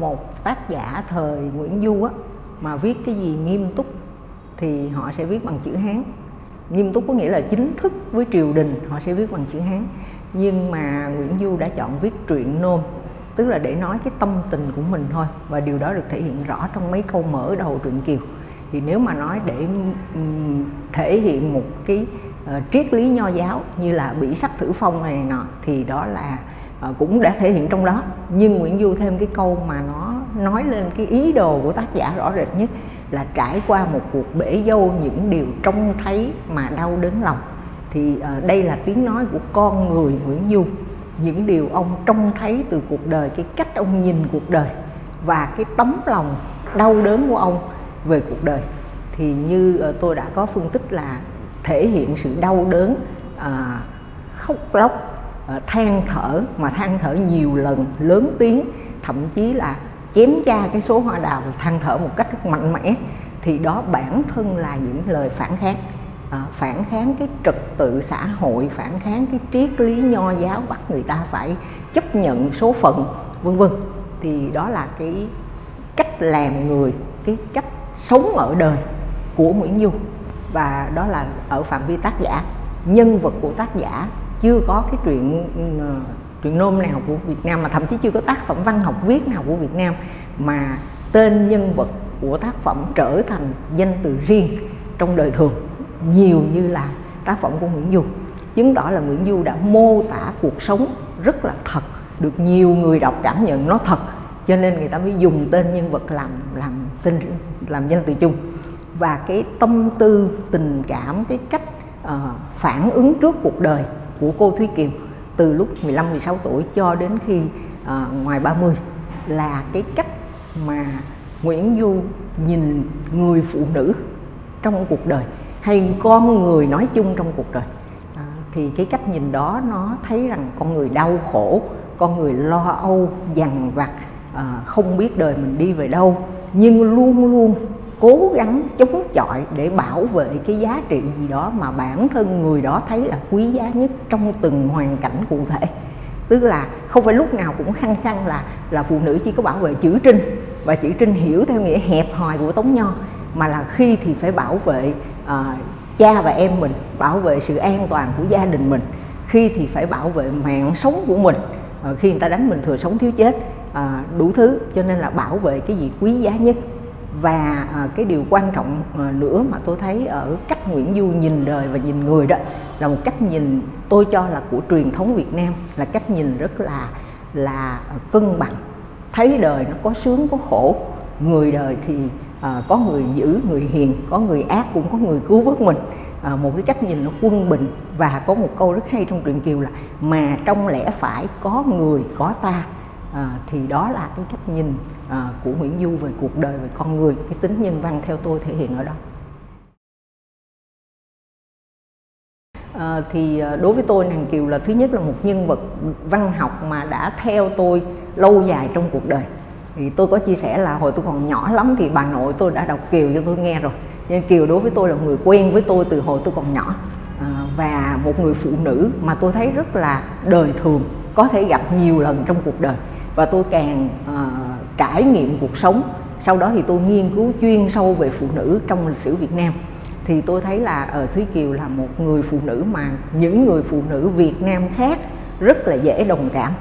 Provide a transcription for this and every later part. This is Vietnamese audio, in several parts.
một tác giả thời Nguyễn Du á, mà viết cái gì nghiêm túc thì họ sẽ viết bằng chữ Hán. Nghiêm túc có nghĩa là chính thức với triều đình, họ sẽ viết bằng chữ Hán. Nhưng mà Nguyễn Du đã chọn viết truyện nôm, tức là để nói cái tâm tình của mình thôi, và điều đó được thể hiện rõ trong mấy câu mở đầu truyện Kiều. Thì nếu mà nói để thể hiện một cái triết lý nho giáo như là bỉ sắc thử phong này nọ thì đó là cũng đã thể hiện trong đó. Nhưng Nguyễn Du thêm cái câu mà nó nói lên cái ý đồ của tác giả rõ rệt nhất là trải qua một cuộc bể dâu những điều trông thấy mà đau đớn lòng. Thì đây là tiếng nói của con người Nguyễn Du, những điều ông trông thấy từ cuộc đời, cái cách ông nhìn cuộc đời và cái tấm lòng đau đớn của ông về cuộc đời. Thì như tôi đã có phân tích là thể hiện sự đau đớn, khóc lóc, than thở, mà than thở nhiều lần, lớn tiếng, thậm chí là chém cha cái số hoa đào, than thở một cách rất mạnh mẽ. Thì đó bản thân là những lời phản kháng, phản kháng cái trật tự xã hội, phản kháng cái triết lý nho giáo bắt người ta phải chấp nhận số phận, vân vân. Thì đó là cái cách làm người, cái cách sống ở đời của Nguyễn Du. Và đó là ở phạm vi tác giả. Nhân vật của tác giả chưa có cái truyện nôm nào của Việt Nam, mà thậm chí chưa có tác phẩm văn học viết nào của Việt Nam mà tên nhân vật của tác phẩm trở thành danh từ riêng trong đời thường nhiều như là tác phẩm của Nguyễn Du. Chứng tỏ là Nguyễn Du đã mô tả cuộc sống rất là thật, được nhiều người đọc cảm nhận nó thật, cho nên người ta mới dùng tên nhân vật làm danh từ chung. Và cái tâm tư, tình cảm, cái cách phản ứng trước cuộc đời của cô Thúy Kiều từ lúc 15-16 tuổi cho đến khi ngoài 30 là cái cách mà Nguyễn Du nhìn người phụ nữ trong cuộc đời, hay con người nói chung trong cuộc đời. Thì cái cách nhìn đó nó thấy rằng con người đau khổ, con người lo âu, dằn vặt, không biết đời mình đi về đâu, nhưng luôn luôn cố gắng chống chọi để bảo vệ cái giá trị gì đó mà bản thân người đó thấy là quý giá nhất trong từng hoàn cảnh cụ thể. Tức là không phải lúc nào cũng khăng khăng là phụ nữ chỉ có bảo vệ chữ Trinh, và chữ Trinh hiểu theo nghĩa hẹp hòi của Tống Nho, mà là khi thì phải bảo vệ cha và em mình, bảo vệ sự an toàn của gia đình mình, khi thì phải bảo vệ mạng sống của mình, khi người ta đánh mình thừa sống thiếu chết, đủ thứ. Cho nên là bảo vệ cái gì quý giá nhất. Và cái điều quan trọng nữa mà tôi thấy ở cách Nguyễn Du nhìn đời và nhìn người đó là một cách nhìn tôi cho là của truyền thống Việt Nam, là cách nhìn rất là cân bằng, thấy đời nó có sướng có khổ, người đời thì có người dữ người hiền, có người ác cũng có người cứu vớt mình, một cái cách nhìn nó quân bình. Và có một câu rất hay trong truyện Kiều là mà trong lẽ phải có người có ta. Thì đó là cái cách nhìn của Nguyễn Du về cuộc đời, về con người, cái tính nhân văn theo tôi thể hiện ở đó. Thì đối với tôi, nàng Kiều là thứ nhất là một nhân vật văn học mà đã theo tôi lâu dài trong cuộc đời. Thì tôi có chia sẻ là hồi tôi còn nhỏ lắm thì bà nội tôi đã đọc Kiều cho tôi nghe rồi, nên Kiều đối với tôi là người quen với tôi từ hồi tôi còn nhỏ, và một người phụ nữ mà tôi thấy rất là đời thường, có thể gặp nhiều lần trong cuộc đời. Và tôi càng trải nghiệm cuộc sống, sau đó thì tôi nghiên cứu chuyên sâu về phụ nữ trong lịch sử Việt Nam, thì tôi thấy là Thúy Kiều là một người phụ nữ mà những người phụ nữ Việt Nam khác rất là dễ đồng cảm.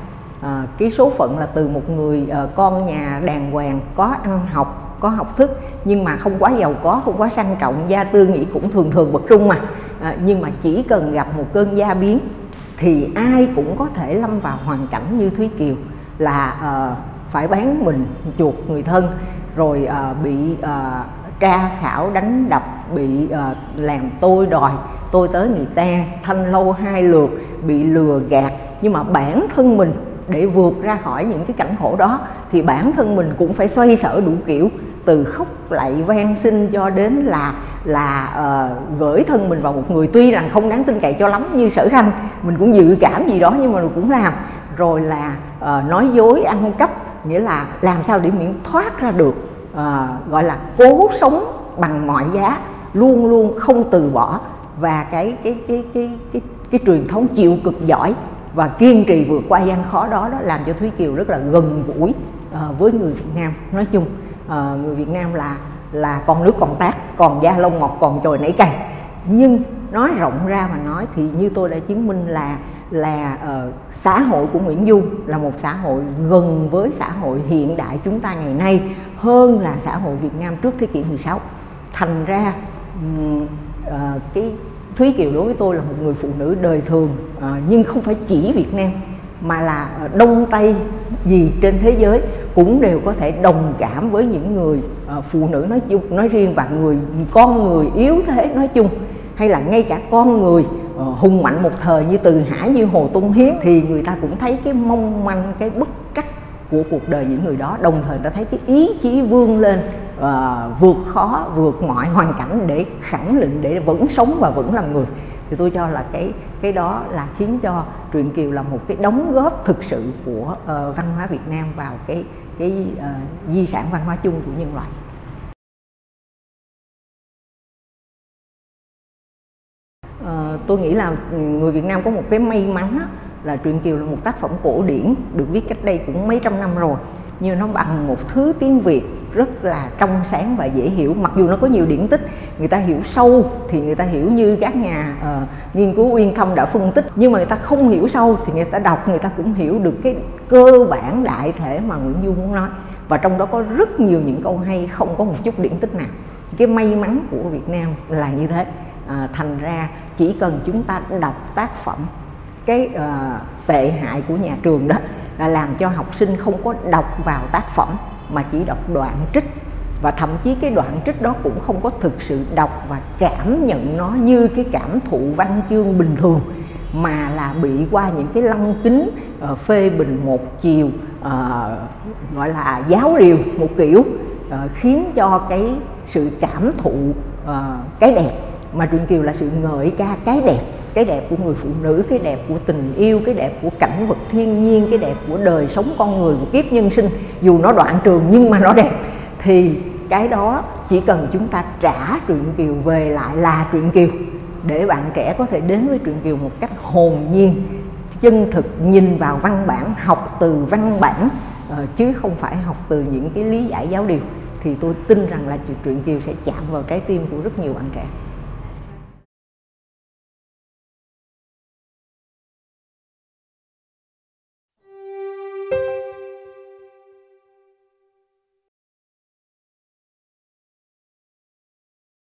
Cái số phận là từ một người con nhà đàng hoàng, có ăn học, có học thức, nhưng mà không quá giàu có, không quá sang trọng, gia tư nghĩ cũng thường thường bậc trung mà, nhưng mà chỉ cần gặp một cơn gia biến thì ai cũng có thể lâm vào hoàn cảnh như Thúy Kiều, là phải bán mình chuộc người thân, rồi bị tra khảo đánh đập, bị làm tôi đòi tôi tới người ta, thanh lâu 2 lượt, bị lừa gạt. Nhưng mà bản thân mình để vượt ra khỏi những cái cảnh khổ đó thì bản thân mình cũng phải xoay sở đủ kiểu, từ khóc lạy van xin cho đến là gửi thân mình vào một người tuy rằng không đáng tin cậy cho lắm như Sở Khanh, mình cũng dự cảm gì đó nhưng mà mình cũng làm. Rồi là nói dối, ăn cắp, nghĩa là làm sao để miễn thoát ra được, gọi là cố sống bằng mọi giá, luôn luôn không từ bỏ. Và cái truyền thống chịu cực giỏi và kiên trì vượt qua gian khó đó làm cho Thúy Kiều rất là gần gũi với người Việt Nam nói chung. Người Việt Nam là còn nước còn tát, còn da lông ngọt, còn chồi nảy cày. Nhưng nói rộng ra mà nói thì như tôi đã chứng minh là xã hội của Nguyễn Du là một xã hội gần với xã hội hiện đại chúng ta ngày nay hơn là xã hội Việt Nam trước thế kỷ 16. Thành ra cái Thúy Kiều đối với tôi là một người phụ nữ đời thường, nhưng không phải chỉ Việt Nam mà là Đông Tây gì trên thế giới cũng đều có thể đồng cảm với những người phụ nữ nói riêng và con người yếu thế nói chung, hay là ngay cả con người hùng mạnh một thời như Từ Hải, như Hồ Tôn Hiến, thì người ta cũng thấy cái mong manh, cái bất trắc của cuộc đời những người đó, đồng thời ta thấy cái ý chí vươn lên, vượt khó, vượt mọi hoàn cảnh để khẳng định, để vẫn sống và vẫn làm người. Thì tôi cho là cái đó là khiến cho truyện Kiều là một cái đóng góp thực sự của văn hóa Việt Nam vào cái di sản văn hóa chung của nhân loại. Tôi nghĩ là người Việt Nam có một cái may mắn là truyện Kiều là một tác phẩm cổ điển được viết cách đây cũng mấy trăm năm rồi, nhưng nó bằng một thứ tiếng Việt rất là trong sáng và dễ hiểu. Mặc dù nó có nhiều điển tích, người ta hiểu sâu thì người ta hiểu như các nhà nghiên cứu uyên thâm đã phân tích, nhưng mà người ta không hiểu sâu thì người ta đọc người ta cũng hiểu được cái cơ bản đại thể mà Nguyễn Du muốn nói. Và trong đó có rất nhiều những câu hay, không có một chút điển tích nào. Cái may mắn của Việt Nam là như thế. Thành ra chỉ cần chúng ta đọc tác phẩm, cái tệ hại của nhà trường đó là làm cho học sinh không có đọc vào tác phẩm mà chỉ đọc đoạn trích, và thậm chí cái đoạn trích đó cũng không có thực sự đọc và cảm nhận nó như cái cảm thụ văn chương bình thường, mà là bị qua những cái lăng kính phê bình một chiều, gọi là giáo điều một kiểu, khiến cho cái sự cảm thụ cái đẹp. Mà truyện Kiều là sự ngợi ca cái đẹp của người phụ nữ, cái đẹp của tình yêu, cái đẹp của cảnh vật thiên nhiên, cái đẹp của đời sống con người, của kiếp nhân sinh. Dù nó đoạn trường nhưng mà nó đẹp, thì cái đó chỉ cần chúng ta trả truyện Kiều về lại là truyện Kiều, để bạn trẻ có thể đến với truyện Kiều một cách hồn nhiên, chân thực, nhìn vào văn bản, học từ văn bản, chứ không phải học từ những cái lý giải giáo điều, thì tôi tin rằng là truyện Kiều sẽ chạm vào trái tim của rất nhiều bạn trẻ.